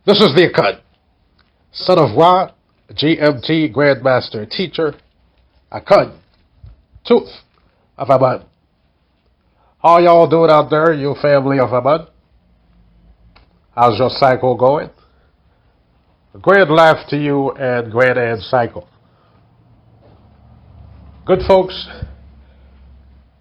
This is the Akad, son of Ra, GMT Grandmaster Teacher, Akad, Tooth of Aman. How y'all doing out there, you family of Aman? How's your cycle going? Grand laugh to you and Grand Ann cycle. Good folks,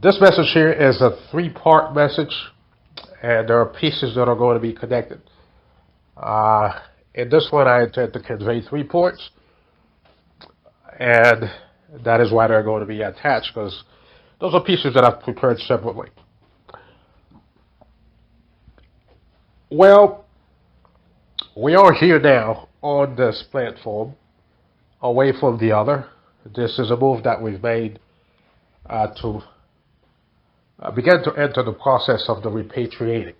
this message here is a three-part message, and there are pieces that are going to be connected. In this one, I intend to convey 3 points, and that is why they're going to be attached, because those are pieces that I've prepared separately. Well, we are here now on this platform, away from the other. This is a move that we've made to begin to enter the process of the repatriating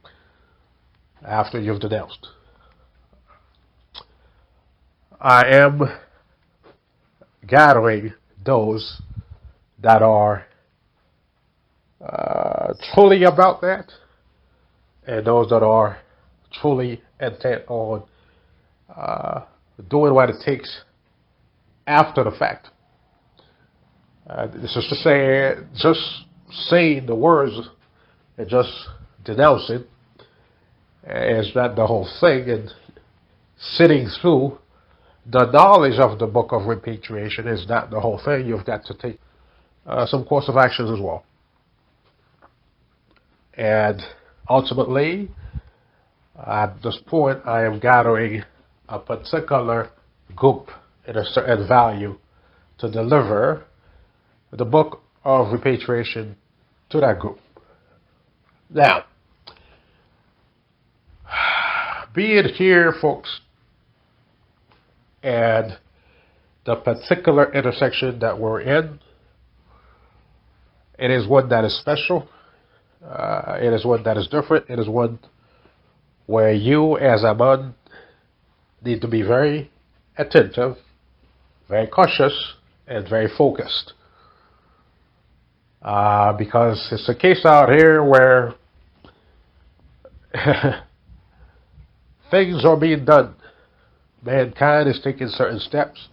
after you've denounced. I am gathering those that are truly about that, and those that are truly intent on doing what it takes after the fact. This is to say, just saying the words and just denouncing is not the whole thing, and sitting through the knowledge of the book of repatriation is not the whole thing. You've got to take some course of actions as well. And ultimately, at this point, I am gathering a particular group at a certain value to deliver the book of repatriation to that group. Now, being here, folks, and the particular intersection that we're in, it is one that is special. It is one that is different. It is one where you, as a man, need to be very attentive, very cautious, and very focused. Because it's a case out here where things are being done. Mankind is taking certain steps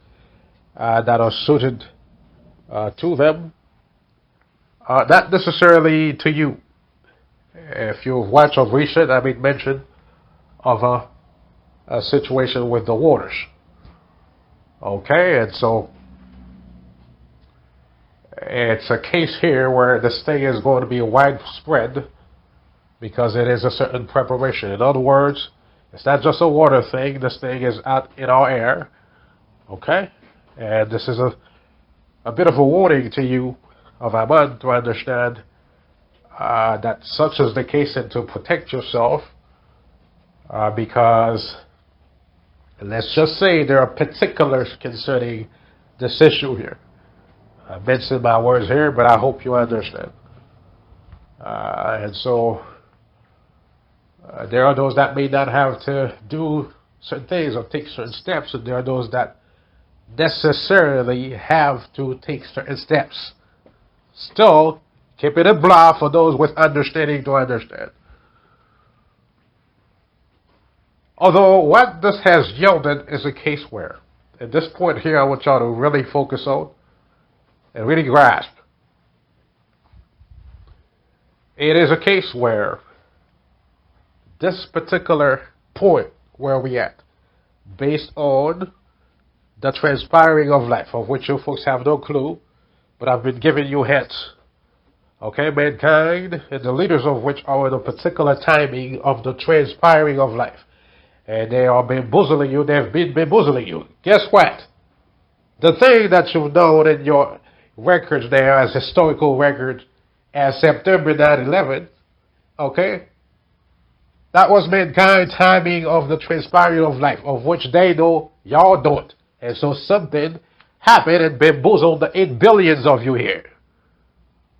that are suited to them, not necessarily to you. If you've watched of recent, I made mention of a situation with the waters. Okay, and so it's a case here where this thing is going to be widespread because it is a certain preparation. In other words, it's not just a water thing. This thing is out in our air. Okay, and this is a bit of a warning to you of Aman to understand that such is the case and to protect yourself because let's just say there are particulars concerning this issue here. I mentioned my words here, but I hope you understand. And so there are those that may not have to do certain things or take certain steps, and there are those that necessarily have to take certain steps. Still, keep it in blah for those with understanding to understand. Although what this has yielded is a case where, at this point here, I want y'all to really focus on and really grasp. It is a case where this particular point where we at, based on the transpiring of life, of which you folks have no clue, but I've been giving you hints. Okay, mankind, and the leaders of which are in a particular timing of the transpiring of life. And they are bamboozling you, they've been bamboozling you. Guess what? The thing that you've known in your records there as historical records as September 9/11, okay? That was mankind's timing of the transpiring of life, of which they know y'all don't. And so something happened and bamboozled the 8 billions of you here.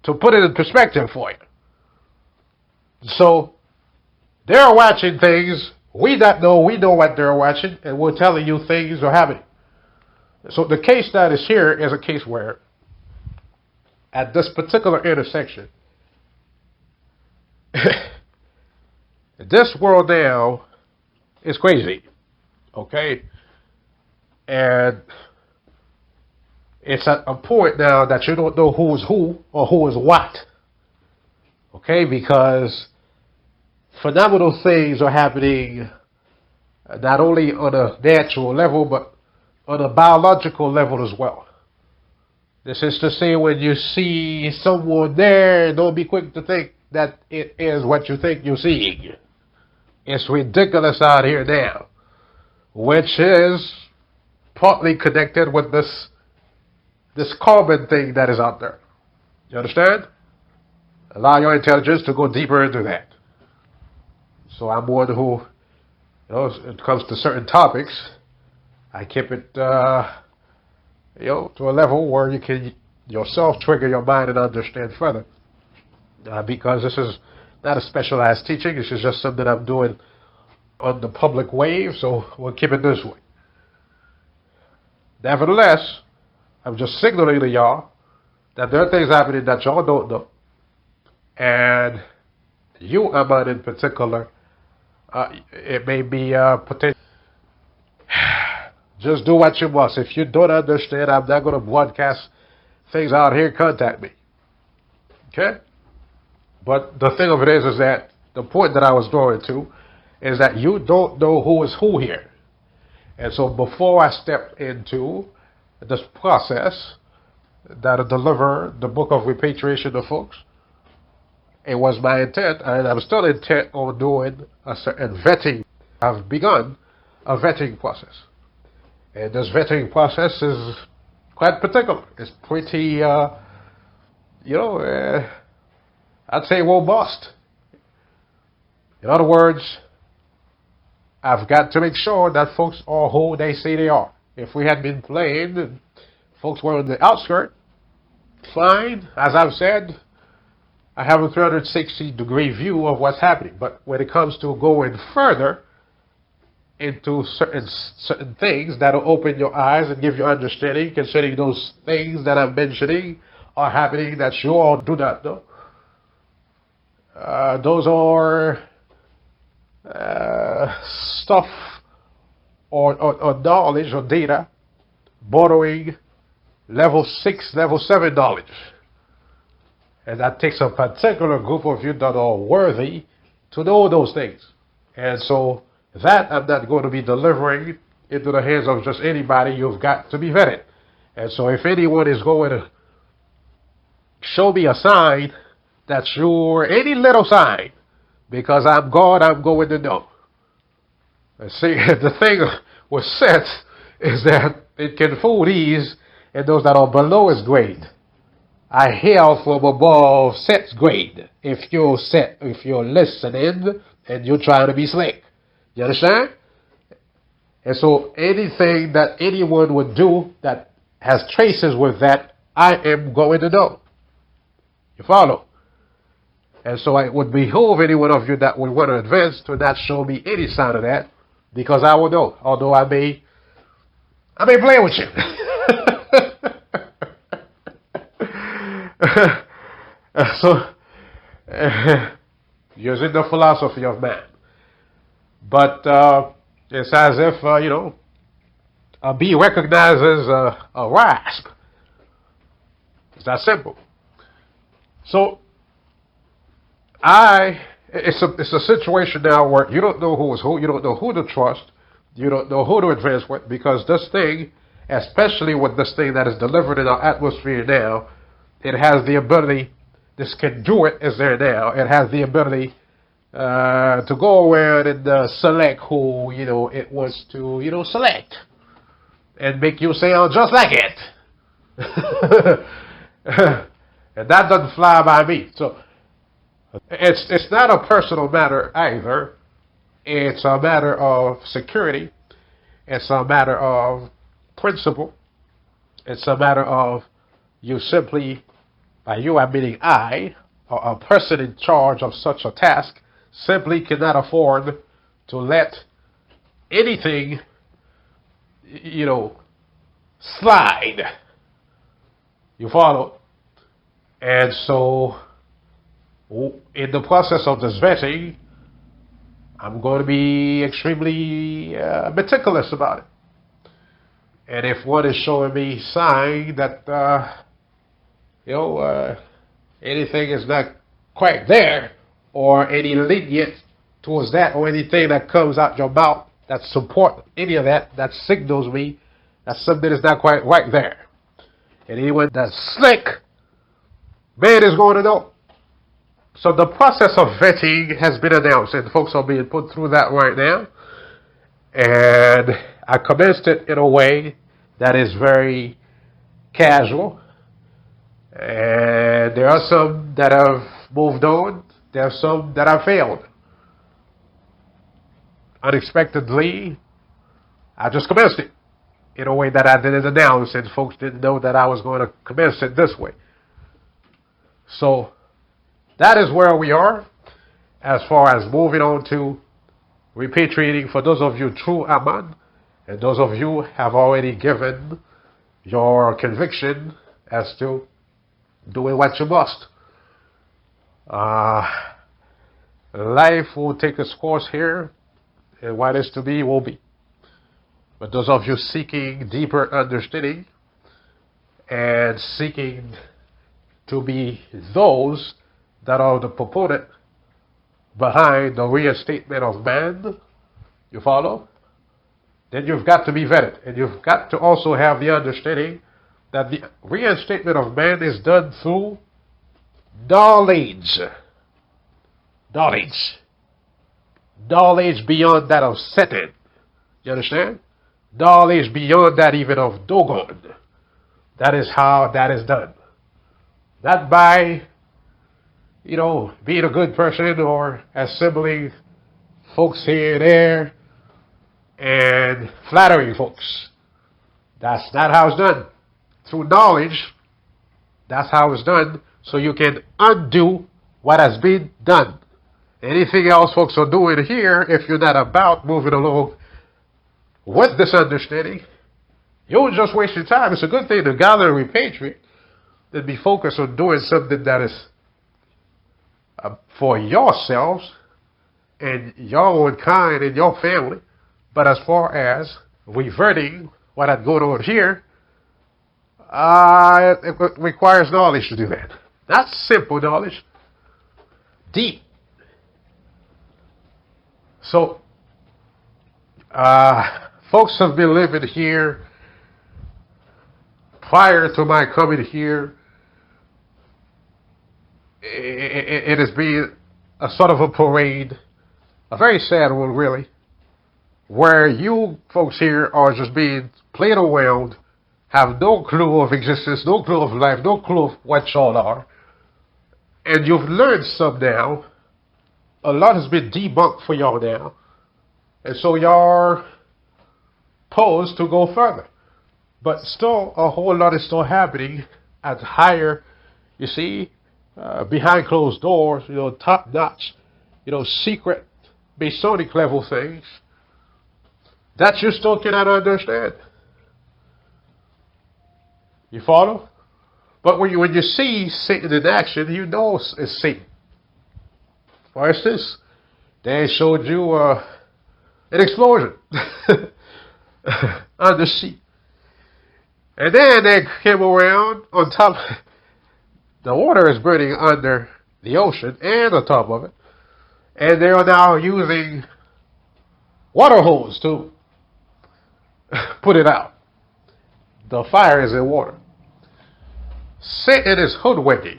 To put it in perspective for you. So, they're watching things we don't know, we know what they're watching, and we're telling you things are happening. So the case that is here is a case where, at this particular intersection, this world now is crazy. Okay? And it's at a point now that you don't know who is who or who is what. Okay? Because phenomenal things are happening not only on a natural level, but on a biological level as well. This is to say, when you see someone there, don't be quick to think that it is what you think you're seeing. It's ridiculous out here now, which is partly connected with this carbon thing that is out there. You understand? Allow your intelligence to go deeper into that. So I'm one who, when it comes to certain topics, I keep it, to a level where you can yourself trigger your mind and understand further. Because this is not a specialized teaching. This is just something I'm doing on the public wave, so we'll keep it this way. Nevertheless, I'm just signaling to y'all that there are things happening that y'all don't know. And you, Ahmad, in particular, it may be potential. Just do what you must. If you don't understand, I'm not going to broadcast things out here. Contact me. Okay? But the thing of it is that the point that I was going to is that you don't know who is who here. And so before I step into this process that I deliver the book of repatriation to folks, it was my intent, and I'm still intent on doing a certain vetting. I've begun a vetting process. And this vetting process is quite particular. It's pretty, I'd say robust. In other words, I've got to make sure that folks are who they say they are. If we had been playing and folks were on the outskirts, fine. As I've said, I have a 360-degree view of what's happening. But when it comes to going further into certain things that will open your eyes and give you understanding concerning those things that I'm mentioning are happening that you all do not know. Those are stuff or knowledge or data borrowing level 6, level 7 knowledge. And that takes a particular group of you that are worthy to know those things. And so that I'm not going to be delivering into the hands of just anybody. You've got to be vetted. And so if anyone is going to show me a sign that you're any little sign, because I'm God, I'm going to know. And see, the thing with set is that it can fool these and those that are below its grade. I hail from above set's grade. If you're listening and you're trying to be slick. You understand? And so anything that anyone would do that has traces with that, I am going to know. You follow? And so it would behoove any one of you that would want to advance to not show me any sign of that, because I will know. Although I may play with you. So, using the philosophy of man. But it's as if, a bee recognizes a wasp. It's that simple. So, it's a situation now where you don't know who is who, you don't know who to trust, you don't know who to advance with, because this thing, especially with this thing that is delivered in our atmosphere now, it has the ability, this conduit is there now, it has the ability to go around and select who, it wants to, select. And make you sound just like it. And that doesn't fly by me. So, it's not a personal matter either. It's a matter of security. It's a matter of principle. It's a matter of you simply, by you I'm meaning I, or a person in charge of such a task, simply cannot afford to let anything, slide. You follow? And so, in the process of this vetting, I'm going to be extremely meticulous about it. And if one is showing me sign that, anything is not quite there, or any lenient towards that, or anything that comes out your mouth that support any of that, that signals me that something is not quite right there. And anyone that's slick, man, is going to know. So the process of vetting has been announced, and folks are being put through that right now. And I commenced it in a way that is very casual. And there are some that have moved on. There are some that have failed. Unexpectedly, I just commenced it in a way that I didn't announce, and folks didn't know that I was going to commence it this way. So that is where we are as far as moving on to repatriating for those of you true Aman, and those of you have already given your conviction as to doing what you must. Life will take its course here, and what is to be will be. But those of you seeking deeper understanding and seeking to be those that are the proponent behind the reinstatement of man, you follow? Then you've got to be vetted. And you've got to also have the understanding that the reinstatement of man is done through knowledge. Knowledge. Knowledge beyond that of Satan. You understand? Knowledge beyond that even of Dogon. That is how that is done. Not by, being a good person or assembling folks here and there and flattering folks. That's not how it's done. Through knowledge, that's how it's done, so you can undo what has been done. Anything else folks are doing here, if you're not about moving along with this understanding, you'll just waste your time. It's a good thing to gather and repatriate than be focused on doing something that is for yourselves and your own kind and your family. But as far as reverting what had gone on here, it requires knowledge to do that. Not simple knowledge, deep. So, folks have been living here prior to my coming here. It has been a sort of a parade, a very sad one, really, where you folks here are just being played around, have no clue of existence, no clue of life, no clue of what y'all are, and you've learned some now. A lot has been debunked for y'all now, and so y'all are posed to go further. But still, a whole lot is still happening at higher, behind closed doors, top-notch, secret Masonic level things that you still cannot understand. You follow? But when you see Satan in action, you know it's Satan. For instance, they showed you an explosion on the sea. And then they came around on top. The water is burning under the ocean and on top of it. And they are now using water hose to put it out. The fire is in water. Satan is hoodwinking.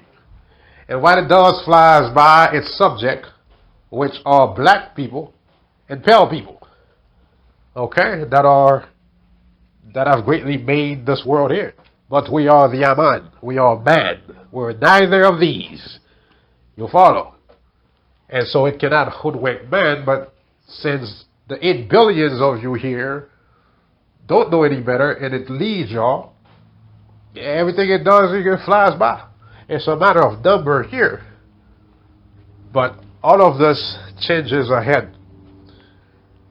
And what it does flies by its subject, which are black people and pale people. Okay? That have greatly made this world here. But we are the Aman. We are man. We're neither of these. You follow? And so it cannot hoodwink man, but since the 8 billions of you here don't know any better, and it leads y'all, everything it does, it flies by. It's a matter of number here. But all of this changes ahead.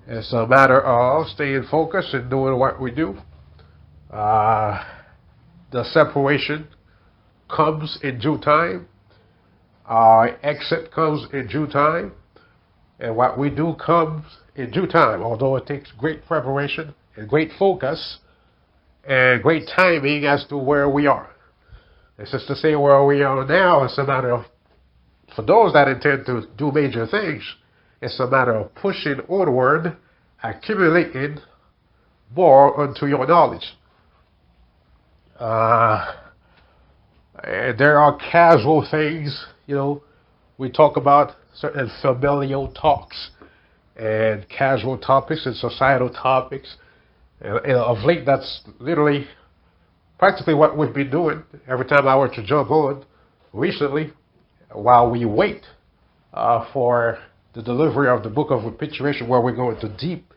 It's a matter of staying focused and doing what we do. The separation comes in due time. Our exit comes in due time. And what we do comes in due time, although it takes great preparation and great focus and great timing as to where we are. This is to say where we are now, it's a matter of, for those that intend to do major things, it's a matter of pushing onward, accumulating more unto your knowledge. And there are casual things, we talk about certain familial talks and casual topics and societal topics. And of late, that's literally practically what we've been doing every time I were to jump on recently, while we wait for the delivery of the book of Repituation, where we're going to deep,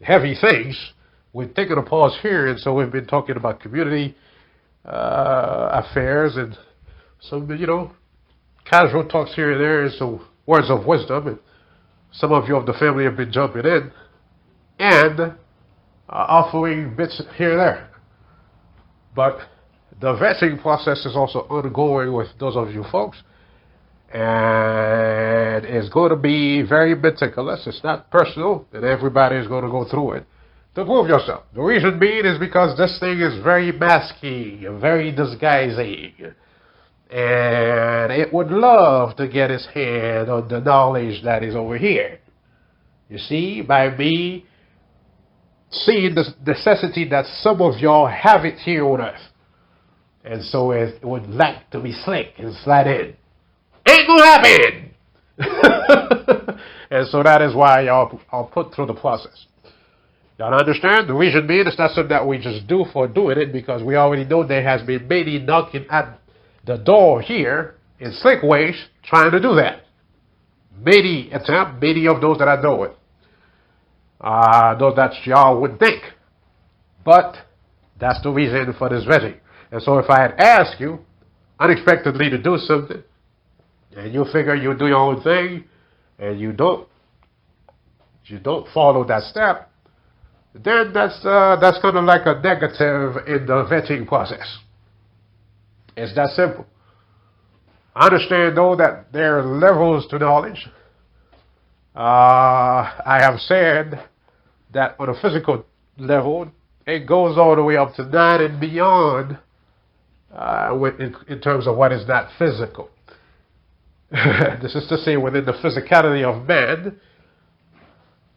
heavy things. We've taken a pause here, and so we've been talking about community affairs and some, casual talks here and there, and some words of wisdom. And some of you of the family have been jumping in and offering bits here and there. But the vetting process is also ongoing with those of you folks, and it's going to be very meticulous. It's not personal, and everybody is going to go through it to prove yourself. The reason being is because this thing is very masking, very disguising, and it would love to get its hand on the knowledge that is over here. You see, by me seeing the necessity that some of y'all have it here on earth, and so it would like to be slick and slide in. Ain't gonna happen! And so that is why y'all are put through the process. Y'all understand? The reason being, it's not something that we just do for doing it, because we already know there has been many knocking at the door here in slick ways trying to do that. Many attempt, many of those that I know it. Those that y'all would think. But that's the reason for this vetting. And so if I had asked you unexpectedly to do something, and you figure you do your own thing, and you don't follow that step, then that's kind of like a negative in the vetting process. It's that simple. I understand, though, that there are levels to knowledge. I have said that on a physical level, it goes all the way up to 9 and beyond in terms of what is not physical. This is to say, within the physicality of man,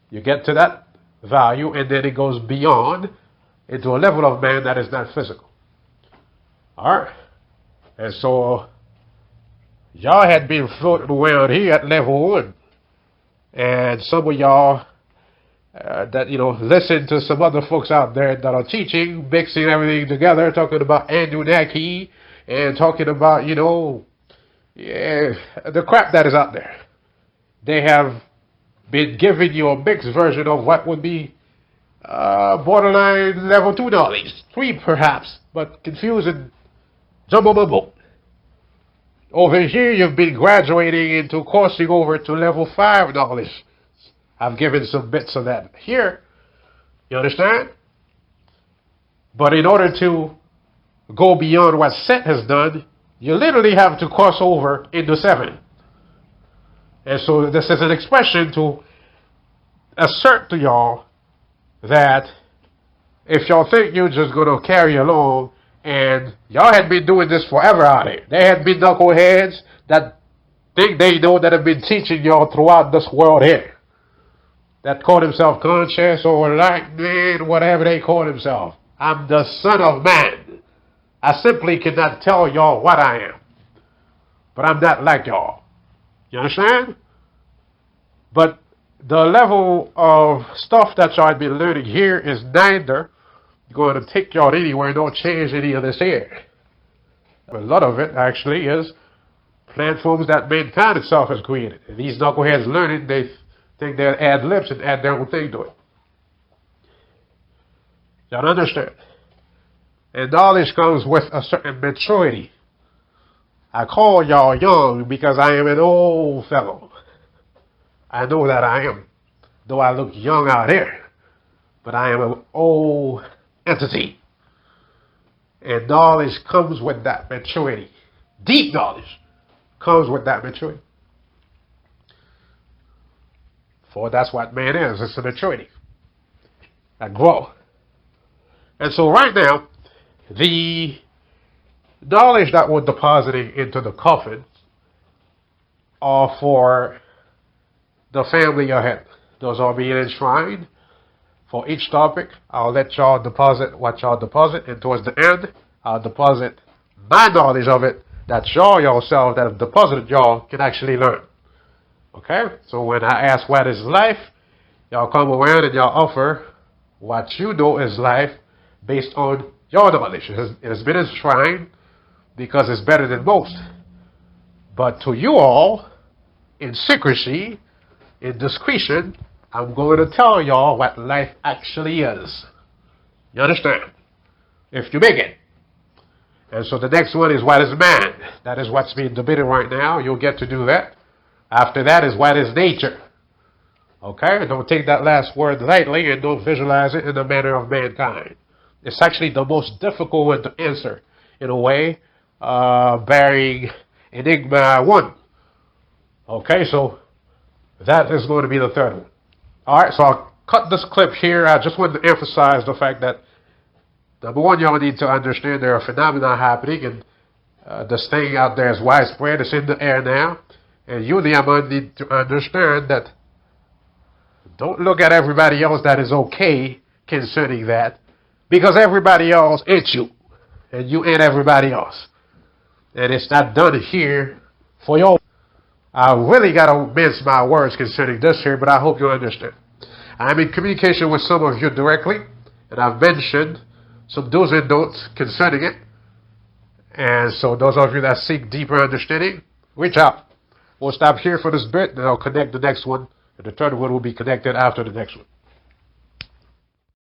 you get to that value, and then it goes beyond into a level of man that is not physical. Alright? And so, y'all had been floating around here at level 1. And some of y'all that, listen to some other folks out there that are teaching, mixing everything together, talking about Anunnaki, and talking about, the crap that is out there. They have been giving you a mixed version of what would be borderline level 2 knowledge. 3 perhaps, but confusing jumbo bubble. Over here, you've been graduating into crossing over to level 5 knowledge. I've given some bits of that here. You understand? But in order to go beyond what Set has done, you literally have to cross over into 7. And so this is an expression to assert to y'all that if y'all think you're just going to carry along, and y'all had been doing this forever out here. There had been knuckleheads that think they know that have been teaching y'all throughout this world here. That call themselves conscious or enlightened, whatever they call themselves. I'm the Son of Man. I simply cannot tell y'all what I am. But I'm not like y'all. You understand? But the level of stuff that y'all have been learning here is neither going to take y'all anywhere, don't change any of this here. A lot of it actually is platforms that mankind itself has created. And these knuckleheads learning, they think they'll add lips and add their own thing to it. Y'all understand? And knowledge comes with a certain maturity. I call y'all young because I am an old fellow. I know that I am. Though I look young out here. But I am an old entity. And knowledge comes with that maturity. Deep knowledge comes with that maturity. For that's what man is. It's a maturity. A growth. And so right now, the knowledge that we're depositing into the coffin are for the family ahead. Those are being enshrined. For each topic, I'll let y'all deposit what y'all deposit, and towards the end, I'll deposit my knowledge of it that y'all yourself that have deposited y'all can actually learn. Okay? So when I ask what is life, y'all come around and y'all offer what you know is life based on your knowledge. It has been enshrined because it's better than most. But to you all, in secrecy, in discretion, I'm going to tell y'all what life actually is. You understand? If you make it. And so the next one is what is man. That is what's being debated right now. You'll get to do that. After that is what is nature. Okay? Don't take that last word lightly and don't visualize it in the manner of mankind. It's actually the most difficult one to answer in a way, bearing enigma 1. Okay, so that is going to be the third one. Alright, so I'll cut this clip here. I just wanted to emphasize the fact that, number one, y'all need to understand there are phenomena happening, and this thing out there is widespread. It's in the air now. And you, Nehemiah, need to understand that don't look at everybody else that is okay concerning that, because everybody else ain't you, and you ain't everybody else. And it's not done here for your... I really got to mince my words concerning this here, but I hope you understand. I'm in communication with some of you directly, and I've mentioned some do's and don'ts concerning it. And so those of you that seek deeper understanding, reach out. We'll stop here for this bit, and I'll connect the next one, and the third one will be connected after the next one.